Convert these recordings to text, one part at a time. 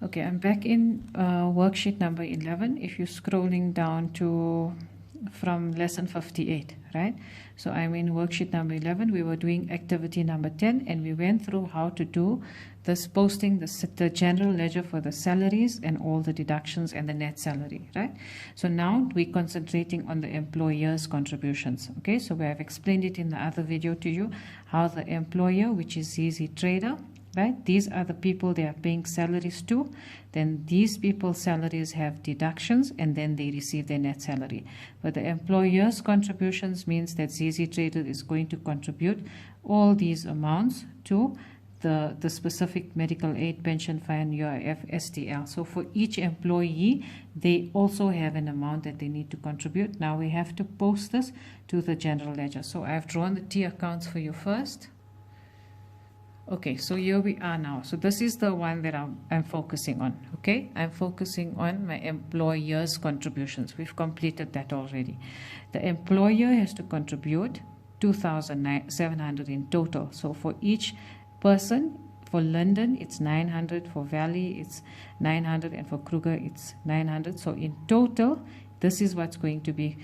Okay, I'm back in worksheet number 11. If you're scrolling down to from lesson 58, right? So I'm in worksheet number 11. We were doing activity number 10, and we went through how to do this posting the general ledger for the salaries and all the deductions and the net salary, right? So now we're concentrating on the employer's contributions. Okay, so we have explained it in the other video to you how the employer, which is ZZ Trader, right? These are the people they are paying salaries to. Then these people's salaries have deductions, and then they receive their net salary. But the employer's contributions means that ZZ Trader is going to contribute all these amounts to the specific medical aid, pension fund, UIF, STL. So for each employee, they also have an amount that they need to contribute. Now we have to post this to the general ledger. So I've drawn the T accounts for you first. Okay, so here we are now. So this is the one that I'm focusing on. Okay, I'm focusing on my employer's contributions. We've completed that already. The employer has to contribute 2,700 in total. So for each person, for London it's 900, for Valley it's 900, and for Kruger it's 900. So in total, this is what's going to be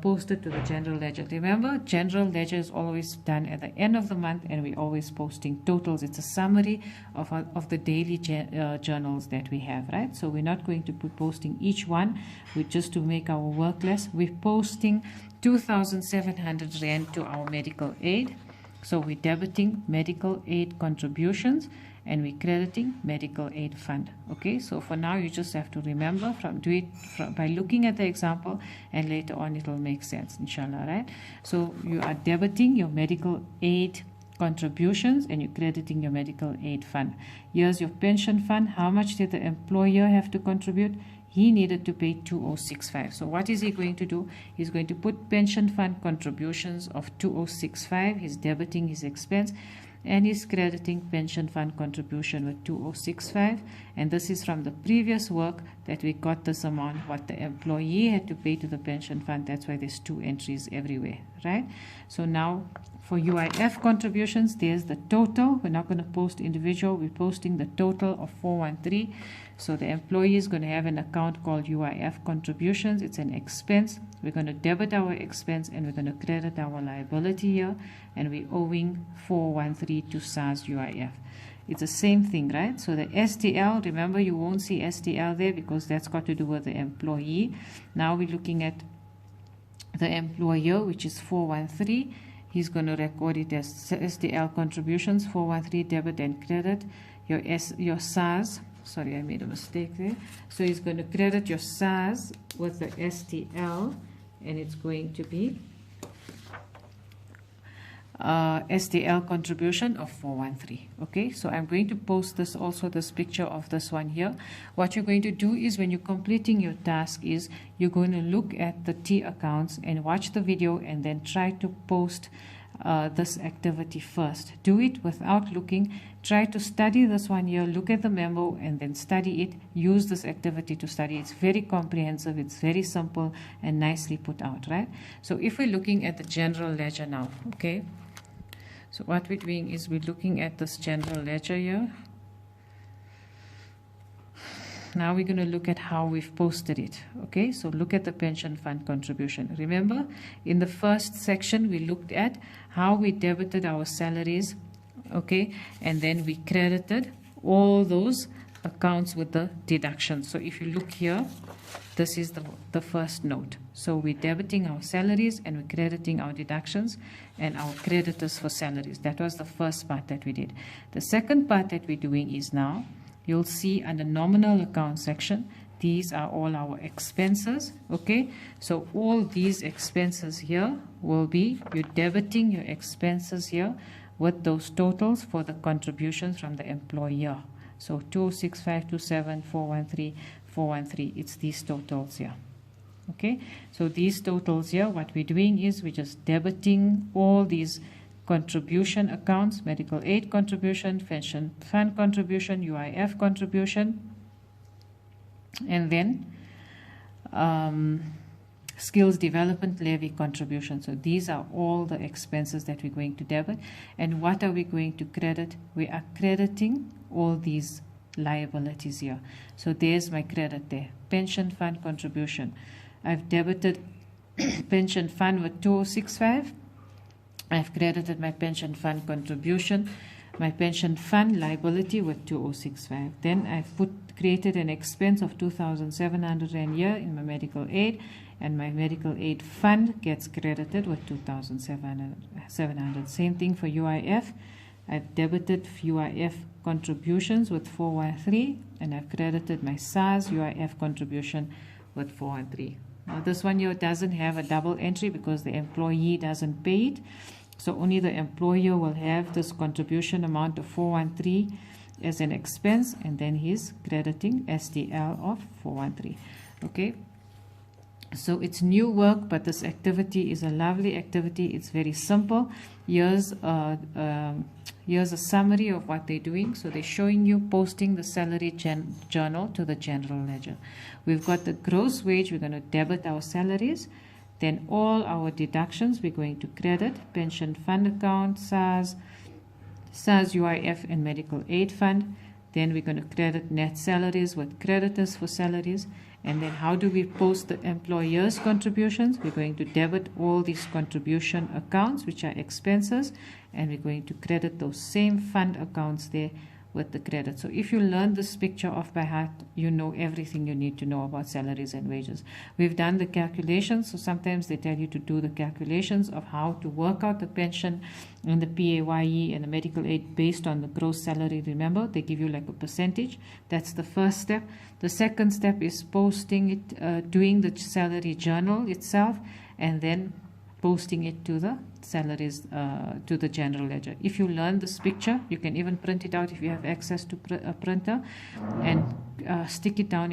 posted to the general ledger. Remember, general ledger is always done at the end of the month, and we're always posting totals. It's a summary of the daily journals that we have, right? So we're not going to be posting each one just to make our work less. We're posting 2,700 Rand to our medical aid. So we're debiting medical aid contributions, and we're crediting medical aid fund. Okay, so for now you just have to remember by looking at the example, and later on it will make sense, inshallah, right? So you are debiting your medical aid contributions, and you're crediting your medical aid fund. Here's your pension fund. How much did the employer have to contribute? He needed to pay 2,065. So what is he going to do? He's going to put pension fund contributions of 2,065. He's debiting his expense, and he's crediting pension fund contribution with 2,065. And this is from the previous work that we got this amount, what the employee had to pay to the pension fund. That's why there's two entries everywhere, right? So now for UIF contributions, there's the total. We're not going to post individual. We're posting the total of 413. So the employee is going to have an account called UIF contributions. It's an expense. We're going to debit our expense, and we're going to credit our liability here, and we're owing 413 to SARS UIF. It's the same thing, right? So the STL, remember, you won't see STL there because that's got to do with the employee. Now we're looking at the employer, which is 413. He's going to record it as STL contributions, 413 debit and credit. Your SARS, sorry, I made a mistake there. So he's going to credit your SARS with the STL, and it's going to be STL contribution of 413. Okay, so I'm going to post this also, this picture of this one here. What you're going to do is, when you're completing your task, is you're going to look at the T accounts and watch the video, and then try to post this activity first. Do it without looking. Try to study this one here, look at the memo, and then study it. Use this activity to study. It's very comprehensive, it's very simple and nicely put out, right? So if we're looking at the general ledger now, okay, so what we're doing is we're looking at this general ledger here. Now we're going to look at how we've posted it. Okay, so look at the pension fund contribution. Remember, in the first section we looked at how we debited our salaries, okay, and then we credited all those accounts with the deductions. So if you look here, this is the first note. So we're debiting our salaries, and we're crediting our deductions and our creditors for salaries. That was the first part that we did. The second part that we're doing is, now you'll see under nominal account section, these are all our expenses. Okay, so all these expenses here will be, you're debiting your expenses here with those totals for the contributions from the employer. So 2,06527, 413, 413, it's these totals here. Okay, so these totals here, what we're doing is we're just debiting all these contribution accounts: medical aid contribution, pension fund contribution, UIF contribution, and then skills development levy contribution. So these are all the expenses that we're going to debit. And what are we going to credit? We are crediting all these liabilities here. So there's my credit there. Pension fund contribution. I've debited pension fund with 2065. I've credited my pension fund contribution, my pension fund liability with 2065. Then I've created an expense of 2,700 Rand a year in my medical aid, and my medical aid fund gets credited with 2,700. Same thing for UIF. I've debited UIF contributions with 413, and I've credited my SARS UIF contribution with 413. Now this one here doesn't have a double entry because the employee doesn't pay it. So only the employer will have this contribution amount of 413 as an expense, and then he's crediting SDL of 413. Okay. So it's new work, but this activity is a lovely activity. It's very simple. Here's a summary of what they're doing. So they're showing you posting the salary journal to the general ledger. We've got the gross wage. We're going to debit our salaries. Then all our deductions we're going to credit. Pension fund account, SARS UIF and medical aid fund. Then we're going to credit net salaries with creditors for salaries. And then how do we post the employer's contributions? We're going to debit all these contribution accounts, which are expenses, and we're going to credit those same fund accounts there with the credit. So if you learn this picture off by heart, you know everything you need to know about salaries and wages. We've done the calculations, so sometimes they tell you to do the calculations of how to work out the pension and the PAYE and the medical aid based on the gross salary. Remember, they give you like a percentage. That's the first step. The second step is posting it, doing the salary journal itself, and then posting it to the salaries, to the general ledger. If you learn this picture, you can even print it out if you have access to a printer, and stick it down